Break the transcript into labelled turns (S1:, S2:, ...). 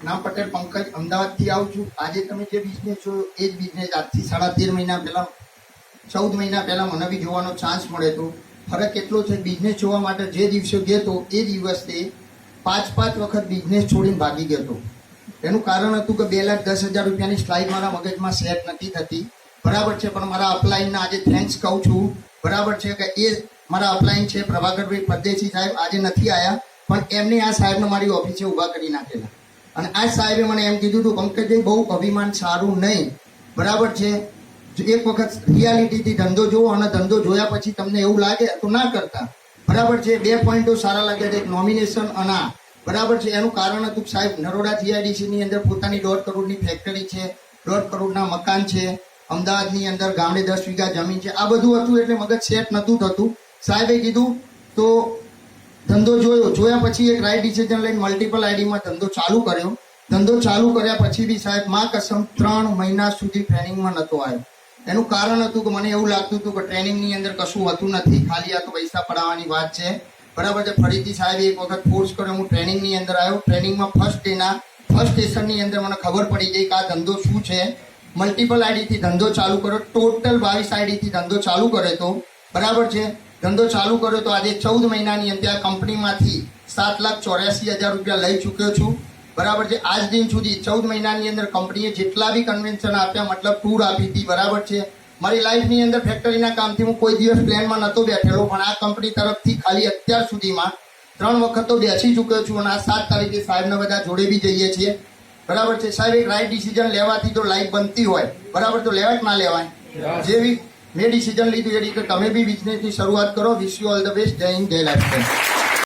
S1: નામ પટેલ પંકજ, અમદાવાદથી આવું છું. આજે તમે જે બિઝનેસ જોયો એ જ બિઝનેસ આજથી 13.5 મહિના પહેલા 14 મહિના પહેલા મને બી જોવાનો ચાન્સ મળ્યો હતો. ફરક એટલો છે, બિઝનેસ જોવા માટે જે દિવસે ગયો હતો એ દિવસે 5 વખત બિઝનેસ છોડીને ભાગી ગયો હતો. એનું કારણ હતું કે 2,10,000 રૂપિયાની સ્લાઇડ મારા મગજમાં સેટ નથી થતી. બરાબર છે, પણ મારા અપલાઈનના આજે થેન્ક્સ કહું છું. બરાબર છે કે એ મારા અપલાઈન છે પ્રભાકરભાઈ પરદેશી સાહેબ, આજે નથી આવ્યા, પણ એમને આ સાહેબને મારી ઓફિસે ઊભા કરી નાખેલા. અને આ સાહેબે મને એમ કીધું હતું, પંકજભાઈ બહુ અભિમાન સારું નહીં. બરાબર છે, એક વખત રિયાલિટીથી ધંધો જોવો અને ધંધો જોયા પછી તમને એવું લાગે તો ના કરતા. બરાબર છે, 2 પોઈન્ટો સારા લાગ્યા છે, એક નોમિનેશન અને બરાબર છે. એનું કારણ હતું સાહેબ નરોડા જીઆઈડીસી ની અંદર પોતાની 1.5 કરોડની ફેક્ટરી છે, 1.5 કરોડના મકાન છે, અમદાવાદની અંદર ગામડે 10 વીઘા જમીન છે. આ બધું હતું એટલે મગજ સેટ નતું થતું. સાહેબે કીધું તો ધંધો જોયા પછી એક રાઈટ ડિસિઝન લઈને મલ્ટિપલ આઈડીમાં ધંધો ચાલુ કર્યો. ધંધો ચાલુ કર્યા પછી બી સાહેબ માં કસમ 3 મહિના સુધી ટ્રેનિંગમાં નતો આવ્યો. એનું કારણ હતું કે મને એવું લાગતું હતું કે ટ્રેનિંગની અંદર કશું હતું નથી, ખાલી આ તો પૈસા પડાવવાની વાત છે. બરાબર છે. ફરીથી સાહેબ એક વખત ફોર્સ કર્યો, હું ટ્રેનિંગની અંદર આવ્યો. ટ્રેનિંગમાં ફર્સ્ટ સેશનની અંદર મને ખબર પડી ગઈ કે આ ધંધો શું છે. મલ્ટિપલ આઈડીથી ધંધો ચાલુ કર્યો, ટોટલ 22 આઈડીથી ધંધો ચાલુ કર્યો હતો. બરાબર છે. ધંધો ચાલુ કર્યો તો આજે 14 મહિનાની અંદર આ કંપનીમાંથી 7,84,000 રૂપિયા લઈ ચૂક્યો છું. બરાબર છે. આજ દિન સુધી 14 મહિનાની અંદર કંપનીએ જેટલા બી કન્વેન્શન આપ્યા, મતલબ ટૂર આપી હતી. બરાબર છે. મારી લાઈફની અંદર ફેક્ટરીના કામથી હું કોઈ દિવસ પ્લેનમાં નહોતો બેઠેલો, પણ આ કંપની તરફથી ખાલી અત્યાર સુધીમાં 3 વખત તો બેસી ચૂક્યો છું. અને આ 7 તારીખે સાહેબને બધા જોડે બી જઈએ છીએ. બરાબર છે. સાહેબ એક રાઈટ ડિસિઝન લેવાથી તો લાઈફ બનતી હોય. બરાબર, તો લેવાય કે ના લેવાય? જેવી મેં ડિસિઝન લીધું એ રીતે તમે બી બિઝનેસની શરૂઆત કરો. Wish you all the best. જય હિન્દ, જય લાઈફ.